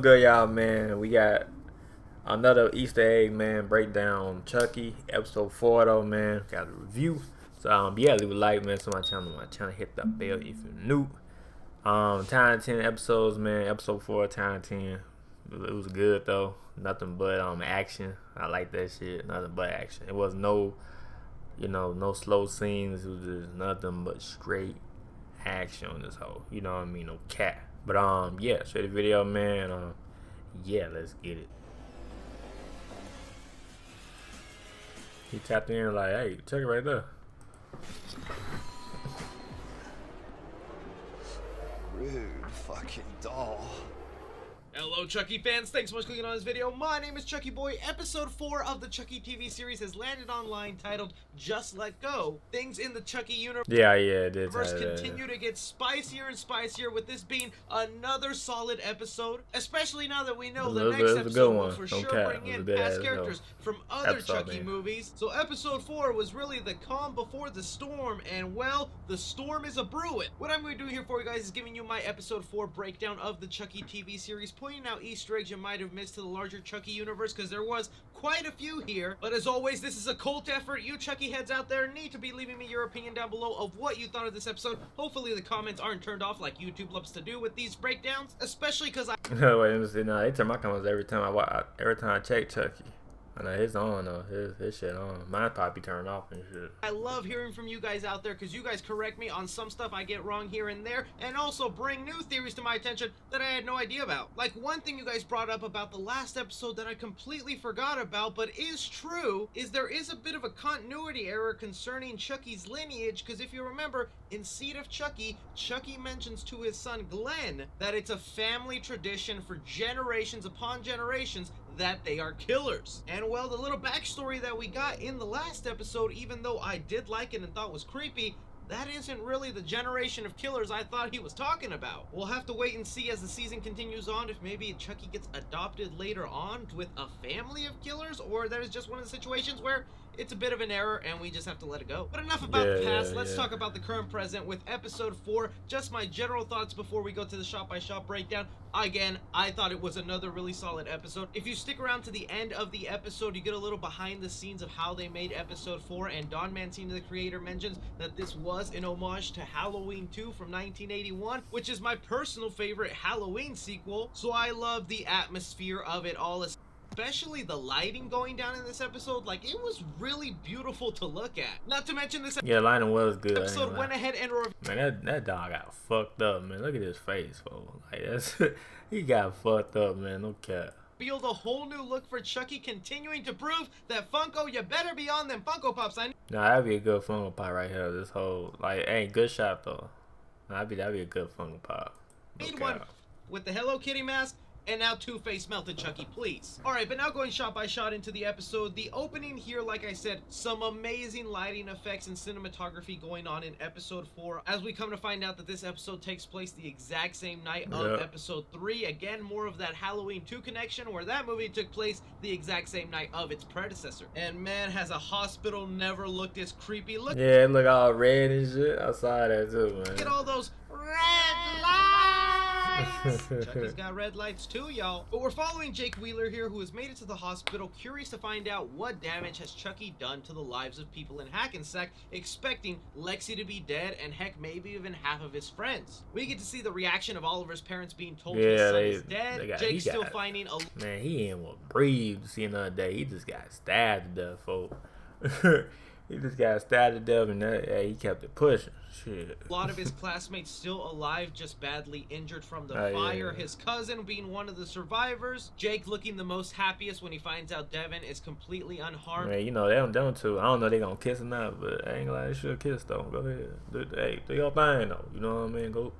good, y'all, man? We got another Easter egg, man, breakdown Chucky, episode 4 though, man. Got a review. So yeah, leave a like, man, to my channel. Hit that bell if you're new. 10 10 episodes, man. Episode 4, 10 10. It was good though. Nothing but action. I like that shit. Nothing but action. It was no, no slow scenes. It was just nothing but straight action on this whole. You know what I mean? No cat. But yeah, straight to video, man. Yeah, let's get it. He tapped in like, hey, check it right there. Rude fucking doll. Hello Chucky fans, thanks so much for clicking on this video. My name is Chucky Boy. Episode 4 of the Chucky TV series has landed online, titled Just Let Go. Things in the Chucky universe continue to get spicier and spicier, with this being another solid episode, especially now that we know the next episode will for sure bring in past characters from other Chucky movies. So episode 4 was really the calm before the storm, and well, the storm is a-brewing. What I'm going to do here for you guys is giving you my episode 4 breakdown of the Chucky TV series, pointing out Easter eggs you might have missed to the larger Chucky universe, because there was quite a few here. But as always, this is a cult effort. You Chucky heads out there need to be leaving me your opinion down below of what you thought of this episode. Hopefully the comments aren't turned off like YouTube loves to do with these breakdowns, especially because I wait, let me see. Nah, they turn my comments every time I check Chucky. I know his on though. His shit on. Mine probably turned off and shit. I love hearing from you guys out there, because you guys correct me on some stuff I get wrong here and there, and also bring new theories to my attention that I had no idea about. Like one thing you guys brought up about the last episode that I completely forgot about, but is true, is there is a bit of a continuity error concerning Chucky's lineage, because if you remember, in Seed of Chucky, Chucky mentions to his son Glenn that it's a family tradition for generations upon generations that they are killers. And well, the little backstory that we got in the last episode, even though I did like it and thought was creepy, that isn't really the generation of killers I thought he was talking about. We'll have to wait and see as the season continues on if maybe Chucky gets adopted later on with a family of killers, or there's just one of the situations where it's a bit of an error and we just have to let it go. But enough about the past. Let's talk about the current present with episode 4. Just my general thoughts before we go to the shot-by-shot breakdown. Again, I thought it was another really solid episode. If you stick around to the end of the episode, you get a little behind the scenes of how they made episode 4, and Don Mancini, the creator, mentions that this was an homage to Halloween 2 from 1981, which is my personal favorite Halloween sequel. So I love the atmosphere of it all, especially the lighting going down in this episode. Like, it was really beautiful to look at. Not to mention this lighting was good. Episode went ahead and man, that dog got fucked up, man. Look at his face, bro. Like, that's he got fucked up, man. No cap. Revealed a whole new look for Chucky, continuing to prove that Funko, you better be on them Funko Pops. Nah, that'd be a good Funko Pop right here. This whole, like, ain't good shot though. That'd be a good Funko Pop. Made one with the Hello Kitty mask. And now Two-Face melted Chucky, please. Alright, but now going shot by shot into the episode. The opening here, like I said, some amazing lighting effects and cinematography going on in episode 4. As we come to find out that this episode takes place the exact same night of episode 3. Again, more of that Halloween 2 connection, where that movie took place the exact same night of its predecessor. And man, has a hospital never looked as creepy. Look, yeah, it look all red and shit. I saw that too, man. Look at all those red lights. Chucky's got red lights too, y'all. But we're following Jake Wheeler here, who has made it to the hospital, curious to find out what damage has Chucky done to the lives of people in Hackensack, expecting Lexi to be dead and heck, maybe even half of his friends. We get to see the reaction of Oliver's parents being told his son is dead. Jake's still finding a... Man, he ain't what breathe to see another day. He just got stabbed to death, folks. He just got stabbed to death, and he kept it pushing. Shit. A lot of his classmates still alive, just badly injured from the fire. His cousin being one of the survivors. Jake looking the most happiest when he finds out Devin is completely unharmed. Man, you know, they don't too. I don't know if they gonna kiss or not, but I ain't gonna lie, they should kiss though. Go ahead. Do your thing though. You know what I mean? Go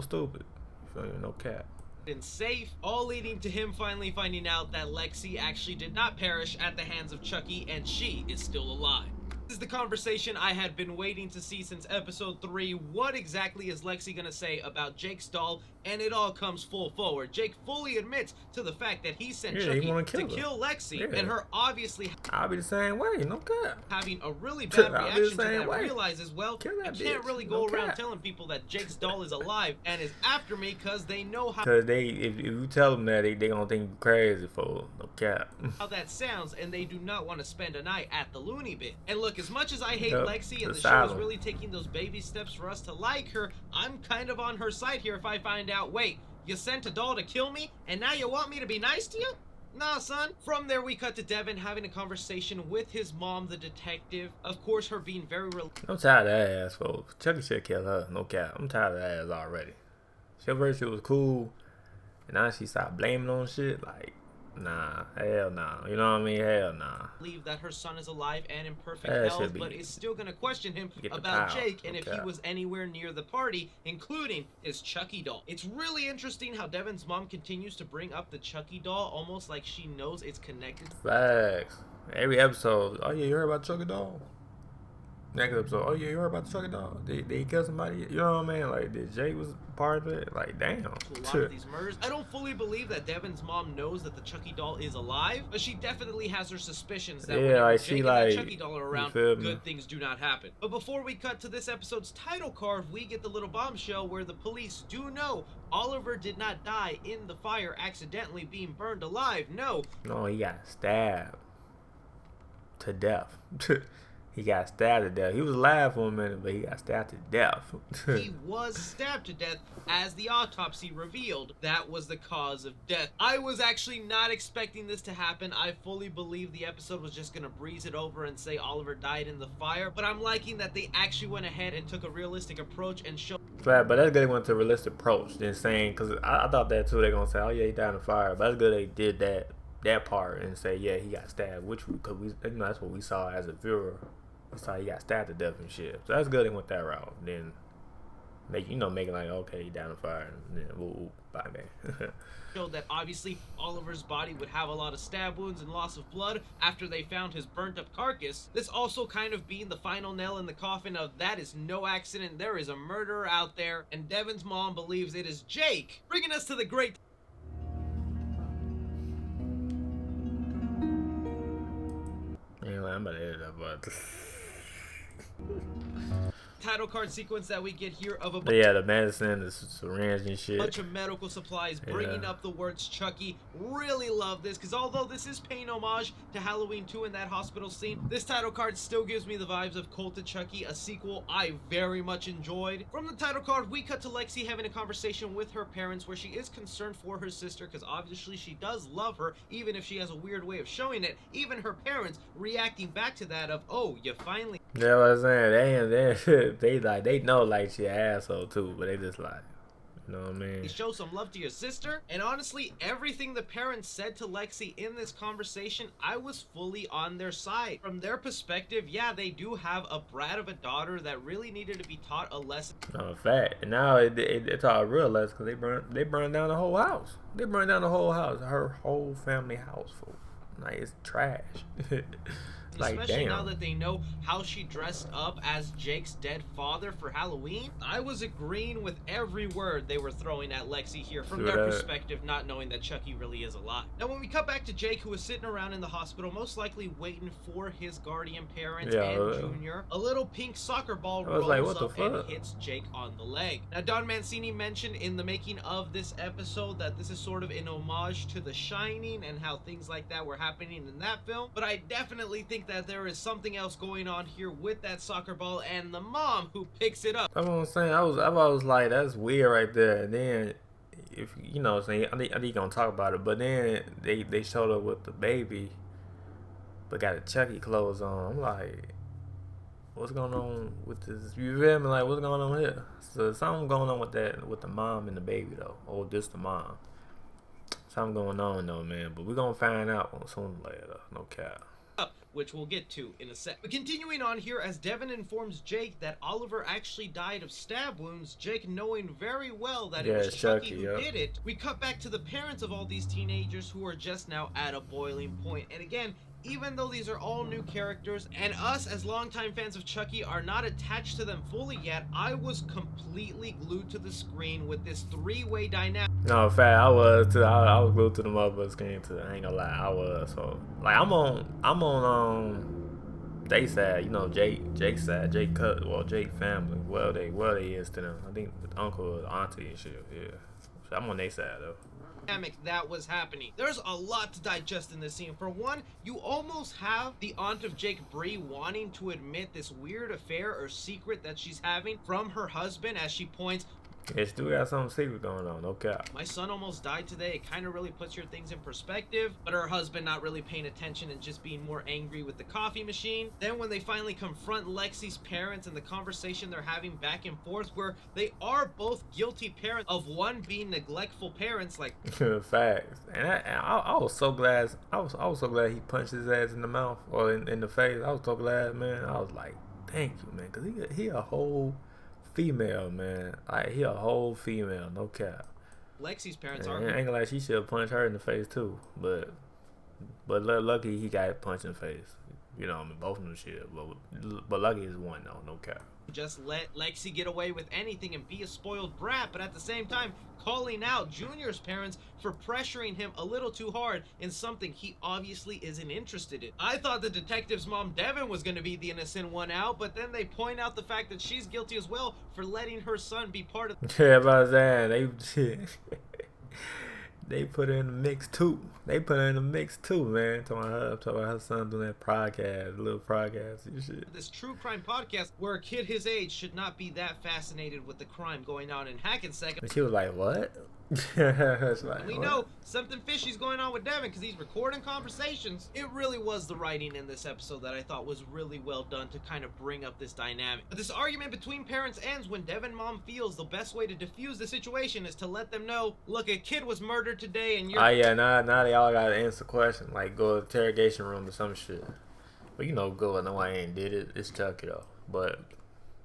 stupid. You feel me? No cap. And safe, all leading to him finally finding out that Lexi actually did not perish at the hands of Chucky, and she is still alive. This is the conversation I had been waiting to see since episode 3. What exactly is Lexi gonna say about Jake's doll? And it all comes full forward. Jake fully admits to the fact that he sent Chucky to kill Lexi, and her obviously I'll be the same way, no cap. Having a really bad reaction to that, way. realizes, well, you can't really go around telling people that Jake's doll is alive and is after me because they know how. Because if you tell them that, they gonna think you crazy for no cap. How that sounds, and they do not want to spend a night at the loony bin. And look, as much as I hate Lexi and the show is really taking those baby steps for us to like her, I'm kind of on her side here if I find out, wait, you sent a doll to kill me and now you want me to be nice to you? Nah, son. From there, we cut to Devin having a conversation with his mom, the detective. Of course, her being very I'm tired of that ass, folks. Chucky should kill her, no cap. I'm tired of that ass already. She first shit was cool, and now she stopped blaming on shit. Like, nah, hell nah. You know what I mean? Hell nah. Believe that her son is alive and in perfect health, but is still gonna question him about Jake and if he was anywhere near the party, including his Chucky doll. It's really interesting how Devin's mom continues to bring up the Chucky doll, almost like she knows it's connected. Facts. Every episode, oh yeah, you heard about Chucky doll? Next episode, oh yeah, you heard about the Chucky doll? Did he kill somebody? You know what I mean? Like, did Jake was part of it? Like, damn. A lot of these murders. I don't fully believe that Devin's mom knows that the Chucky doll is alive, but she definitely has her suspicions that when like, Jake and that Chucky doll are around, good things do not happen. But before we cut to this episode's title card, we get the little bombshell where the police do know Oliver did not die in the fire accidentally being burned alive. No, he got stabbed to death. He got stabbed to death. He was alive for a minute, but he got stabbed to death. He was stabbed to death, as the autopsy revealed. That was the cause of death. I was actually not expecting this to happen. I fully believe the episode was just gonna breeze it over and say Oliver died in the fire, but I'm liking that they actually went ahead and took a realistic approach and showed. But that's good they went to a realistic approach than saying, because I thought that too. They're gonna say, oh yeah, he died in the fire, but that's good they did that part and say, yeah, he got stabbed, which because that's what we saw as a viewer. We saw he got stabbed to death and shit. So that's good they went that route. Then make it like, okay, he died in the fire, and then woo, bye man. Showed that obviously Oliver's body would have a lot of stab wounds and loss of blood after they found his burnt up carcass. This also kind of being the final nail in the coffin of that is no accident, there is a murderer out there, and Devin's mom believes it is Jake, bringing us to the great I'm about to edit that, but title card sequence that we get here of a the medicine, the syringe and shit. Bunch of medical supplies bringing up the words Chucky. Really love this because although this is paying homage to Halloween 2 in that hospital scene, this title card still gives me the vibes of Cult of Chucky, a sequel I very much enjoyed. From the title card, we cut to Lexi having a conversation with her parents where she is concerned for her sister because obviously she does love her, even if she has a weird way of showing it. Even her parents reacting back to that of, oh, you finally. Yeah, what I'm saying, they know like she an asshole too, but they just like, you know what I mean? Show some love to your sister. And honestly, everything the parents said to Lexi in this conversation, I was fully on their side. From their perspective, yeah, they do have a brat of a daughter that really needed to be taught a lesson. No, fact. And now it's all a real lesson because they burned down the whole house. They burned down the whole house, her whole family house, fool. Like, it's trash. Like, especially damn. Now that they know how she dressed up as Jake's dead father for Halloween. I was agreeing with every word they were throwing at Lexi here from their perspective, not knowing that Chucky really is alive. Now when we cut back to Jake, who is sitting around in the hospital, most likely waiting for his guardian parents and Junior, a little pink soccer ball rolls up and hits Jake on the leg. Now Don Mancini mentioned in the making of this episode that this is sort of an homage to The Shining and how things like that were happening in that film, but I definitely think that there is something else going on here with that soccer ball and the mom who picks it up. That's what I'm saying. I was like, that's weird right there. And then, if you know what I'm saying, I think you're gonna talk about it, but then they showed up with the baby, but got the Chucky clothes on. I'm like, what's going on with this? You feel me? Like, what's going on here? So something going on with that, with the mom and the baby though, or just the mom. Something going on though, man. But we're gonna find out sooner or later. No cap. which we'll get to in a sec. But continuing on here, as Devin informs Jake that Oliver actually died of stab wounds, Jake knowing very well that it was Chucky who did it, we cut back to the parents of all these teenagers who are just now at a boiling point. And again, even though these are all new characters, and us as longtime fans of Chucky are not attached to them fully yet, I was completely glued to the screen with this three-way dynamic. No, in fact, I was too. I was glued to the motherfucking screen too. I ain't gonna lie, I was. So like, I'm on they side, you know, Jake's side, Jake family. Well, they is to them. I think the uncle, the auntie and shit. Yeah, so I'm on their side though. That was happening. There's a lot to digest in this scene. For one, you almost have the aunt of Jake, Bree, wanting to admit this weird affair or secret that she's having from her husband, as she points, yeah, still got something secret going on, no cap. My son almost died today. It kind of really puts your things in perspective. But her husband not really paying attention and just being more angry with the coffee machine. Then when they finally confront Lexi's parents and the conversation they're having back and forth, where they are both guilty parents of one being neglectful parents, like facts. And I was so glad. I was so glad he punched his ass in the mouth or in the face. I was so glad, man. I was like, thank you, man, because he a whole female, man. Like, he a whole female, no cap. Lexi's parents are. I ain't gonna lie, she should have punched her in the face too. But lucky he got punched in the face. You know, I mean, both of them shit. But lucky is one though, no cap. Just let Lexi get away with anything and be a spoiled brat, but at the same time calling out Junior's parents for pressuring him a little too hard in something he obviously isn't interested in. I thought the detective's mom, Devin, was going to be the innocent one out, but then they point out the fact that she's guilty as well for letting her son be part of. Yeah, but they put her in the mix too. They put her in the mix too, man. Talking about her son doing that podcast, little podcast and shit. This true crime podcast where a kid his age should not be that fascinated with the crime going on in Hackensack. And she was like, what? Like, we know something fishy's going on with Devin because he's recording conversations. It really was the writing in this episode that I thought was really well done to kind of bring up this dynamic. But this argument between parents ends when Devin mom feels the best way to diffuse the situation is to let them know, look, a kid was murdered today and you're... Oh yeah, now they all gotta answer questions, like go to the interrogation room or some shit. But you know, good, no, I ain't did it. It's Chucky though, but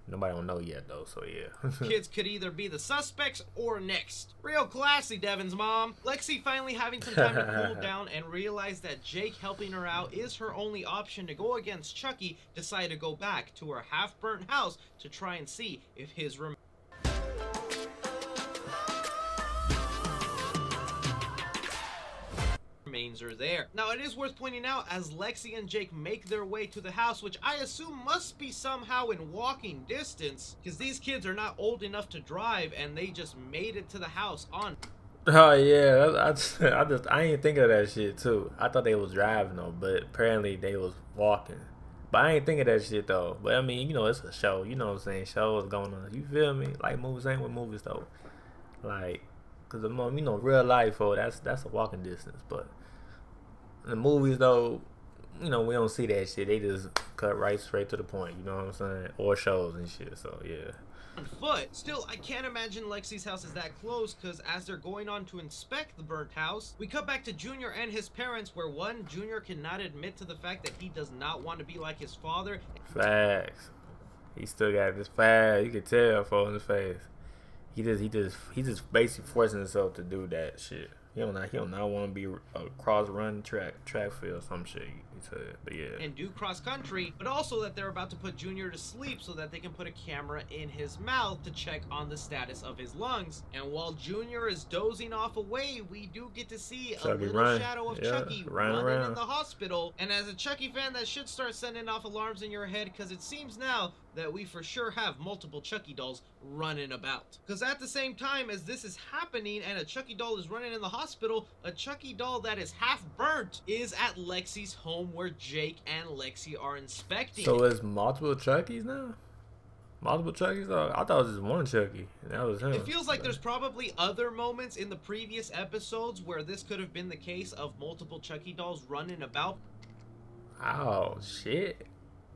nobody don't know yet though, so yeah. Kids could either be the suspects or next. Real classy, Devin's mom. Lexi finally having some time to cool down and realize that Jake helping her out is her only option to go against Chucky, decide to go back to her half-burnt house to try and see if his remains are there. Now, it is worth pointing out, as Lexi and Jake make their way to the house, which I assume must be somehow in walking distance, because these kids are not old enough to drive, and they just made it to the house on... Oh yeah, I ain't think of that shit too. I thought they was driving though, but apparently they was walking. But I ain't think of that shit though. But I mean, you know, it's a show. You know what I'm saying? Shows going on. You feel me? Like movies ain't with movies though. Like, cause the more, you know, real life, oh, that's a walking distance. But in the movies though, you know, we don't see that shit. They just cut right straight to the point. You know what I'm saying? Or shows and shit. So yeah. On foot. Still, I can't imagine Lexi's house is that close, because as they're going on to inspect the burnt house, we cut back to Junior and his parents, where one, Junior cannot admit to the fact that he does not want to be like his father. Facts. He still got this fast. You can tell from his face. He just basically forcing himself to do that shit. He don't not want to be a cross-run track field or some shit, he said, but yeah. And do cross-country, but also that they're about to put Junior to sleep so that they can put a camera in his mouth to check on the status of his lungs. And while Junior is dozing off away, we do get to see a little shadow of Chucky running in the hospital. And as a Chucky fan, that should start sending off alarms in your head, because it seems now that we for sure have multiple Chucky dolls running about. Because at the same time as this is happening and a Chucky doll is running in the hospital, a Chucky doll that is half burnt is at Lexi's home where Jake and Lexi are inspecting. So it's multiple Chuckies now? Multiple Chuckies? I thought it was just one Chucky, and that was him. It feels like there's probably other moments in the previous episodes where this could have been the case of multiple Chucky dolls running about. Oh shit.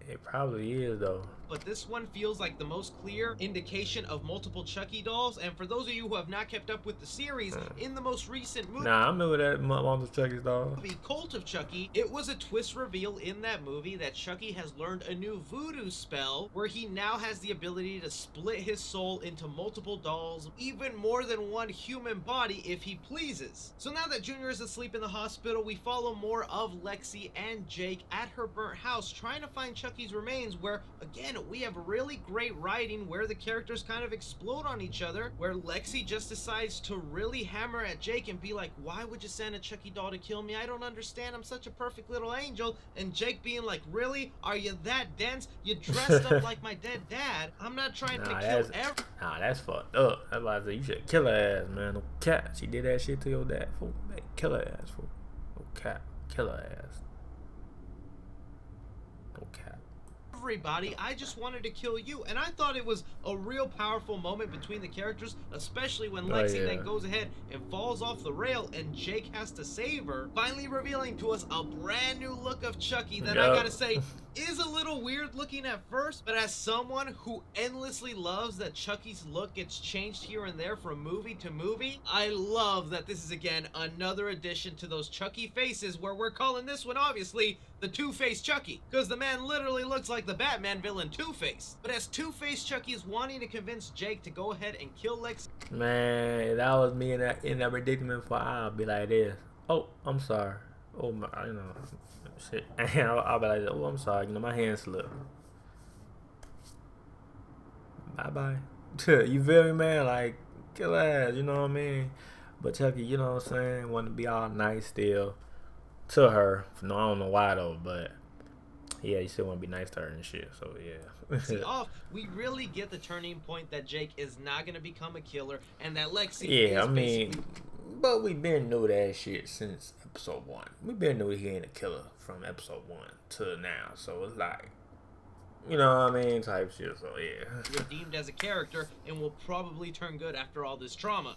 It probably is though. but this one feels like the most clear indication of multiple Chucky dolls. And for those of you who have not kept up with the series, in the most recent movie, Nah, I remember that multiple Chucky's doll. Cult of Chucky, it was a twist reveal in that movie that Chucky has learned a new voodoo spell where he now has the ability to split his soul into multiple dolls, even more than one human body if he pleases. So now that Junior is asleep in the hospital, we follow more of Lexi and Jake at her burnt house trying to find Chucky's remains, where again we have really great writing where the characters kind of explode on each other, where Lexi just decides to really hammer at Jake and be like, why would you send a Chucky doll to kill me? I don't understand, I'm such a perfect little angel. And Jake being like, really? Are you that dense? You dressed up like my dead dad. I'm not trying to kill everyone. Nah, that's fucked up. That's why I said you should kill her ass, man. No cat. She did that shit to your dad, fool. Man, kill her ass, fool. No cat. Kill her ass. No cat. Everybody, I just wanted to kill you. And I thought it was a real powerful moment between the characters, especially when Lexi then goes ahead and falls off the rail and Jake has to save her, finally revealing to us a brand new look of Chucky that I gotta say is a little weird looking at first, but as someone who endlessly loves that Chucky's look gets changed here and there from movie to movie, I love that this is again another addition to those Chucky faces, where we're calling this one obviously the Two-Face Chucky, because the man literally looks like the Batman villain Two-Face. But as Two-Face Chucky is wanting to convince Jake to go ahead and kill Lexi, man, if that was me in that predicament, for I'll be like this. Oh, I'm sorry. Oh my, you know, shit. I'll be like, oh, I'm sorry. You know, my hand slipped. Bye bye. You feel me, man? Like, kill ass. You know what I mean? But Chucky, you know what I'm saying? Want to be all nice still to her. No, I don't know why though, but yeah, you still want to be nice to her and shit. So yeah. See, we really get the turning point that Jake is not gonna become a killer, and that Lexi. Yeah, is I mean, but we been knew that shit since episode 1. We been knew he ain't a killer from episode 1 to now. So it's like, you know what I mean, type shit. So yeah. Redeemed as a character and will probably turn good after all this trauma.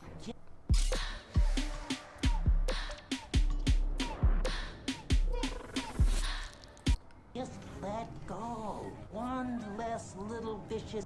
Just let go. One less little vicious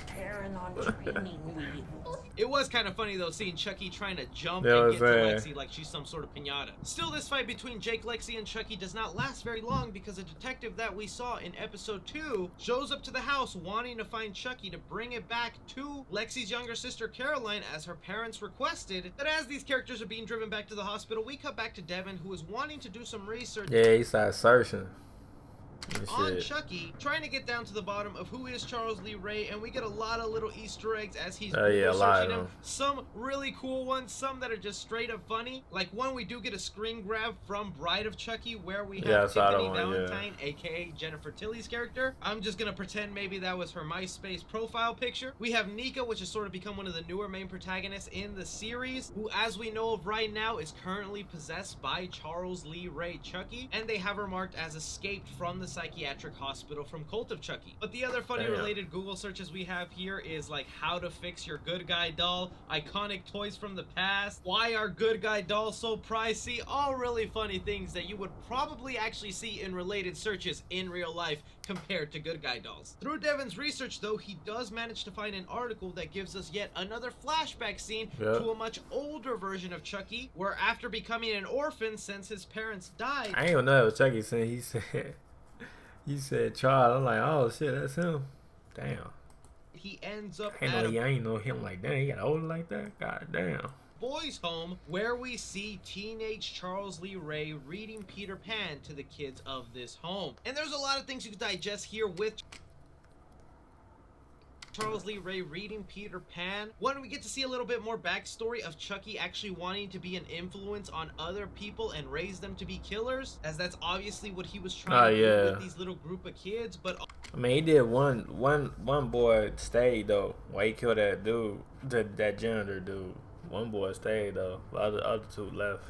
Karen on training wheels. It was kind of funny though, seeing Chucky trying to jump and get to Lexi like she's some sort of piñata. Still, this fight between Jake, Lexi, and Chucky does not last very long, because a detective that we saw in episode 2 shows up to the house wanting to find Chucky to bring it back to Lexi's younger sister Caroline, as her parents requested. But as these characters are being driven back to the hospital, we cut back to Devin, who is wanting to do some research. Yeah, he started searching on Chucky, trying to get down to the bottom of who is Charles Lee Ray, and we get a lot of little Easter eggs as he's searching him. Some really cool ones, some that are just straight up funny. Like one, we do get a screen grab from Bride of Chucky, where we have Tiffany Valentine, aka Jennifer Tilly's character. I'm just gonna pretend maybe that was her MySpace profile picture. We have Nika, which has sort of become one of the newer main protagonists in the series, who, as we know of right now, is currently possessed by Charles Lee Ray Chucky, and they have her marked as escaped from the psychiatric hospital from Cult of Chucky. But the other funny related Google searches we have here is like how to fix your good guy doll, iconic toys from the past, why are good guy dolls so pricey, all really funny things that you would probably actually see in related searches in real life compared to good guy dolls. Through Devin's research though, he does manage to find an article that gives us yet another flashback scene to a much older version of Chucky, where after becoming an orphan since his parents died. I ain't gonna know what Chucky said. He said Charles. I'm like, oh shit, that's him. Damn. He ends up I ain't know him like that. He got older like that. God damn. Boys' home, where we see teenage Charles Lee Ray reading Peter Pan to the kids of this home. And there's a lot of things you can digest here with Charles Lee Ray reading Peter Pan. One, we get to see a little bit more backstory of Chucky actually wanting to be an influence on other people and raise them to be killers, as that's obviously what he was trying to do with these little group of kids. But I mean, he did one boy stayed though. Why he killed that dude, that janitor dude. One boy stayed though. The other two left.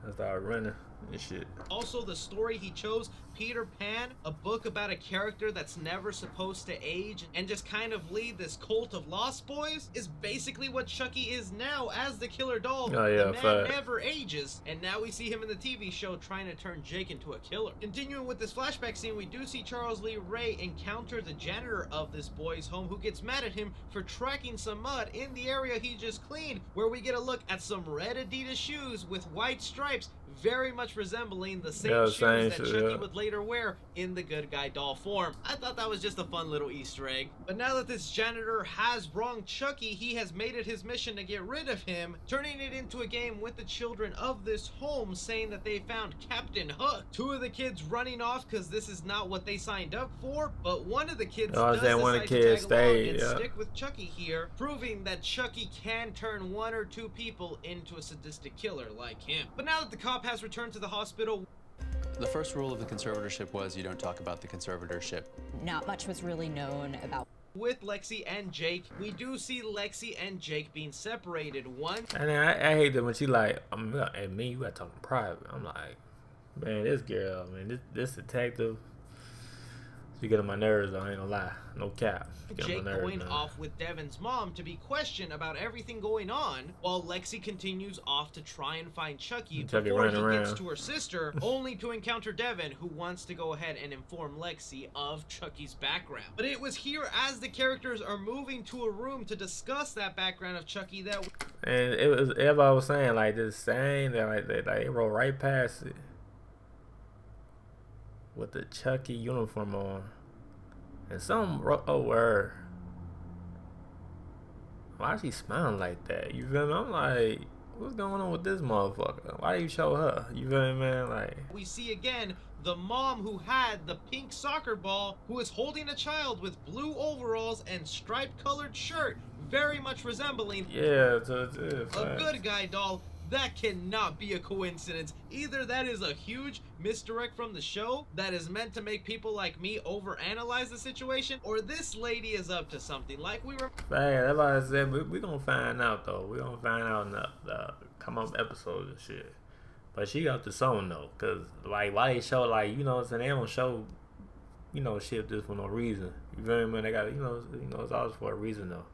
I started running and shit. Also, the story he chose, Peter Pan, a book about a character that's never supposed to age and just kind of lead this cult of lost boys, is basically what Chucky is now as the killer doll. Oh, yeah, the man fact. never ages, and now we see him in the TV show trying to turn Jake into a killer. Continuing with this flashback scene, we do see Charles Lee Ray encounter the janitor of this boy's home, who gets mad at him for tracking some mud in the area he just cleaned, where we get a look at some red Adidas shoes with white stripes, very much resembling the same shoes that Chucky would later wear in the good guy doll form. I thought that was just a fun little Easter egg. But now that this janitor has wronged Chucky, he has made it his mission to get rid of him, turning it into a game with the children of this home, saying that they found Captain Hook. Two of the kids running off because this is not what they signed up for, but one of the kids does decide to tag along and stick with Chucky here, proving that Chucky can turn one or two people into a sadistic killer like him. But now that the cop has returned to the hospital, the first rule of the conservatorship was you don't talk about the conservatorship. Not much was really known about. With Lexi and Jake, we do see Lexi and Jake being separated. One, and I hate that when she like, hey, me, you gotta talk in private. I'm like, man, this girl, man, this detective, she get on my nerves. I ain't gonna lie, no cap. Jake going off with Devin's mom to be questioned about everything going on, while Lexi continues off to try and find Chucky before he gets to her sister, only to encounter Devin, who wants to go ahead and inform Lexi of Chucky's background. But it was here, as the characters are moving to a room to discuss that background of Chucky, that and it was, everybody was saying like this saying that like they rolled right past it with the Chucky uniform on. And some word. Why is she smiling like that? You feel me? I'm like, what's going on with this motherfucker? Why do you show her? You feel me, man? Like, we see again the mom who had the pink soccer ball, who is holding a child with blue overalls and striped colored shirt, very much resembling a good guy doll. That cannot be a coincidence. Either that is a huge misdirect from the show that is meant to make people like me overanalyze the situation, or this lady is up to something. Like we were. That's why I said we gonna find out though. We gonna find out in the come up episodes and shit. But she up to something though, cause like why they show like, you know what I'm saying, they don't show, you know, shit just for no reason. You feel me? They got, you know it's always for a reason though.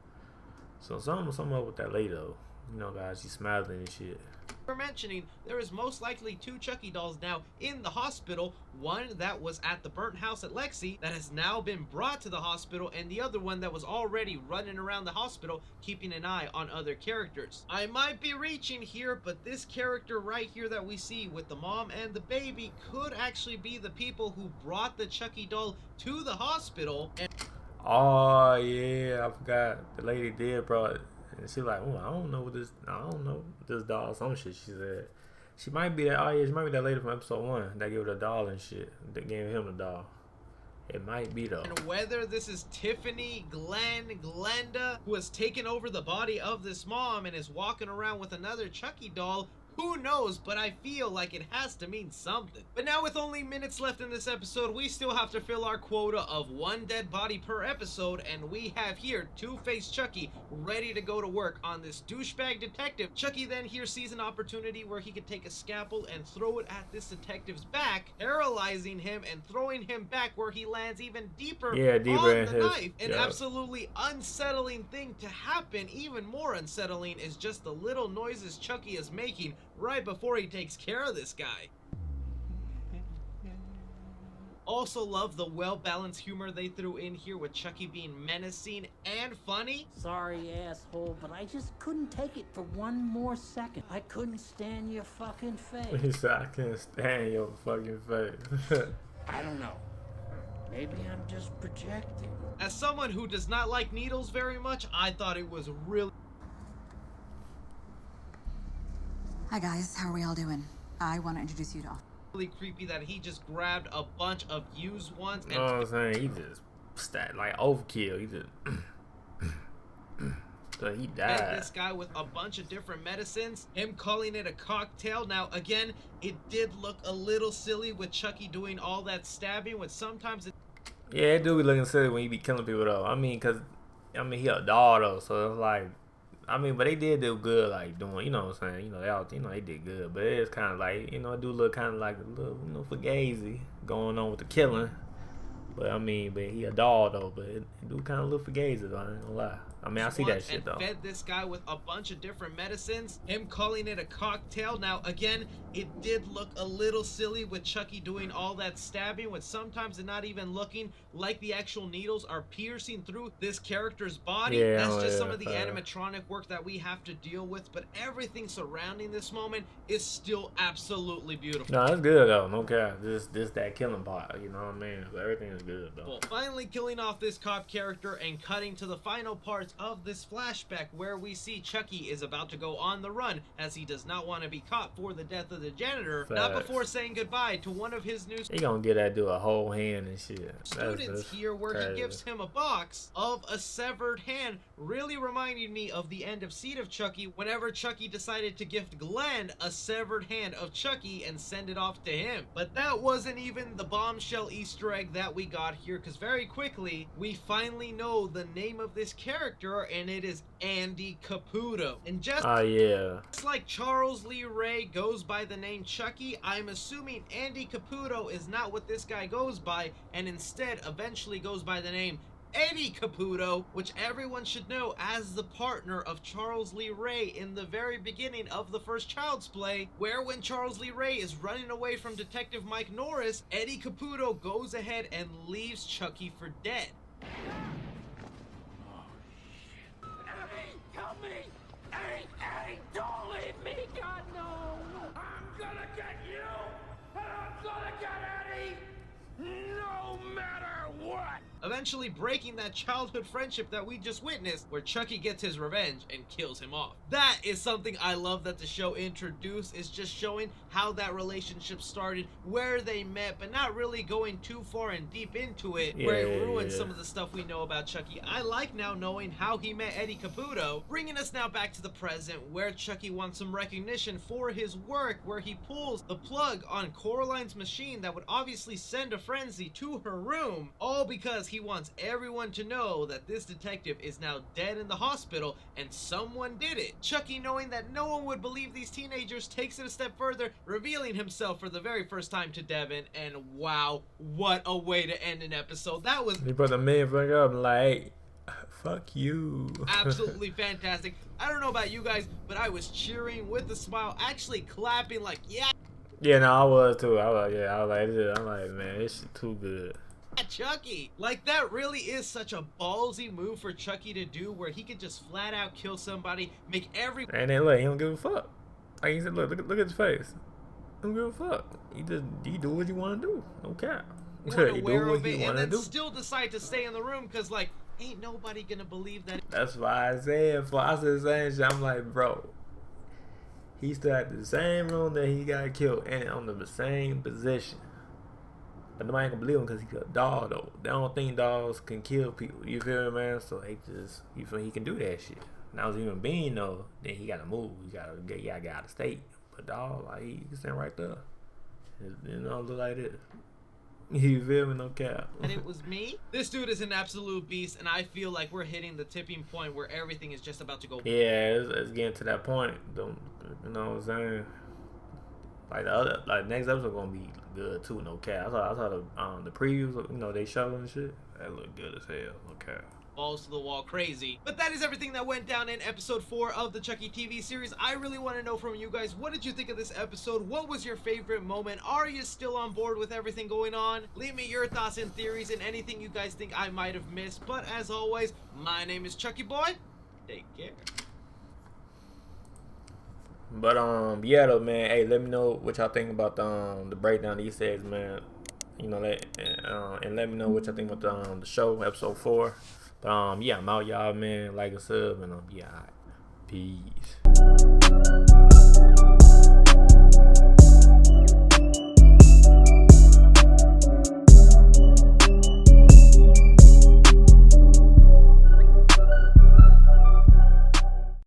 So something up with that lady though. You know, guys, she's smiling and shit. For mentioning, there is most likely two Chucky dolls now in the hospital. One that was at the burnt house at Lexi that has now been brought to the hospital, and the other one that was already running around the hospital keeping an eye on other characters. I might be reaching here, but this character right here that we see with the mom and the baby could actually be the people who brought the Chucky doll to the hospital. And oh yeah, I forgot. The lady did brought it. And she like, oh, I don't know this doll, some shit she said. She might be that, oh yeah, she might be that lady from episode 1 that gave her the doll and shit. That gave him the doll. It might be though. And whether this is Tiffany, Glenn, Glenda, who has taken over the body of this mom and is walking around with another Chucky doll, who knows, but I feel like it has to mean something. But now with only minutes left in this episode, we still have to fill our quota of 1 dead body per episode, and we have here Two-Faced Chucky ready to go to work on this douchebag detective. Chucky then here sees an opportunity where he could take a scalpel and throw it at this detective's back, paralyzing him and throwing him back where he lands even deeper on the knife. An absolutely unsettling thing to happen. Even more unsettling is just the little noises Chucky is making right before he takes care of this guy. Also love the well-balanced humor they threw in here with Chucky being menacing and funny. Sorry, asshole, but I just couldn't take it for one more second. I couldn't stand your fucking face. He said, I can't stand your fucking face. I don't know. Maybe I'm just projecting. As someone who does not like needles very much, I thought it was really... Hi guys, how are we all doing? I want to introduce you to all. Really creepy that he just grabbed a bunch of used ones and... You know what I'm saying? He just like overkill. He just so he died. And this guy with a bunch of different medicines, him calling it a cocktail. Now again, it did look a little silly with Chucky doing all that stabbing, with sometimes it... Yeah, it do be looking silly when you be killing people though. I mean, he a doll though, so it's like, I mean, but they did do good, like doing, you know what I'm saying? You know, they all, you know, they did good, but it's kind of like, you know, it do look kind of like a little, you know, fugazi going on with the killing. But I mean, but he a dog though, but it do kind of look fugazi though. I ain't gonna lie. I mean, I see that shit though. Fed this guy with a bunch of different medicines, him calling it a cocktail. Now again, it did look a little silly with Chucky doing all that stabbing, with sometimes it not even looking like the actual needles are piercing through this character's body. Yeah, that's just some of the animatronic work that we have to deal with, but everything surrounding this moment is still absolutely beautiful. No, that's good though, no cap. Just that killing part, you know what I mean? So everything is good though. Well, finally killing off this cop character and cutting to the final parts of this flashback where we see Chucky is about to go on the run as he does not want to be caught for the death of the janitor, not before saying goodbye to one of his new he gonna get that dude a whole hand and shit. students here, where he gives him a box of a severed hand, really reminding me of the end of Seed of Chucky whenever Chucky decided to gift Glenn a severed hand of Chucky and send it off to him. But that wasn't even the bombshell Easter egg that we got here, because very quickly we finally know the name of this character, and it is Andy Caputo. And just like Charles Lee Ray goes by the name Chucky, I'm assuming Andy Caputo is not what this guy goes by, and instead eventually goes by the name Eddie Caputo, which everyone should know as the partner of Charles Lee Ray in the very beginning of the first Child's Play, where when Charles Lee Ray is running away from Detective Mike Norris, Eddie Caputo goes ahead and leaves Chucky for dead. Help me! Eddie, don't leave me! God, no! I'm gonna get you! And I'm gonna get Eddie! No matter what! Eventually breaking that childhood friendship that we just witnessed, where Chucky gets his revenge and kills him off. That is something I love that the show introduced, is just showing how that relationship started, where they met, but not really going too far and deep into it, where it ruins some of the stuff we know about Chucky. I like now knowing how he met Eddie Caputo, bringing us now back to the present, where Chucky wants some recognition for his work, where he pulls the plug on Coraline's machine that would obviously send a frenzy to her room, all because he wants everyone to know that this detective is now dead in the hospital and someone did it. Chucky, knowing that no one would believe these teenagers, takes it a step further, revealing himself for the very first time to Devin, and wow, what a way to end an episode. That was... He put the man back up like, fuck you. Absolutely fantastic. I don't know about you guys, but I was cheering with a smile, actually clapping like, yeah. Yeah, no, I was too. I was like, man, this shit too good. Chucky. Like, that really is such a ballsy move for Chucky to do, where he could just flat out kill somebody, make every... And then look, he don't give a fuck. Like he said, look at his face. He don't give a fuck. He do what you want to do. No cap. He do what he want to do. Still decide to stay in the room, because, like, ain't nobody gonna believe that. That's why I said the same shit. I'm like, bro, he still at the same room that he got killed, and on the same position. But nobody can believe him because he's a dog, though. They don't think dogs can kill people. You feel me, man? So they just, you feel he can do that shit. Now, as a human being, though, then he gotta move. He gotta get out of state. But dog, like, he can stand right there. You know, look like this. You feel me? No cap. And it was me? This dude is an absolute beast, and I feel like we're hitting the tipping point where everything is just about to go. Yeah, it's getting to that point. You know what I'm saying? Like next episode gonna be good too, no cap. I saw the previews, you know, they showed and shit. That looked good as hell, no cap. Balls to the wall crazy. But that is everything that went down in episode 4 of the Chucky TV series. I really want to know from you guys, what did you think of this episode? What was your favorite moment? Are you still on board with everything going on? Leave me your thoughts and theories and anything you guys think I might have missed. But as always, my name is Chucky Boy. Take care. But yeah though, man. Hey, let me know what y'all think about the breakdown of Easter eggs, man. You know, and let me know what y'all think about the show, episode 4. But yeah, I'm out, y'all, man. Like and sub, and yeah, peace.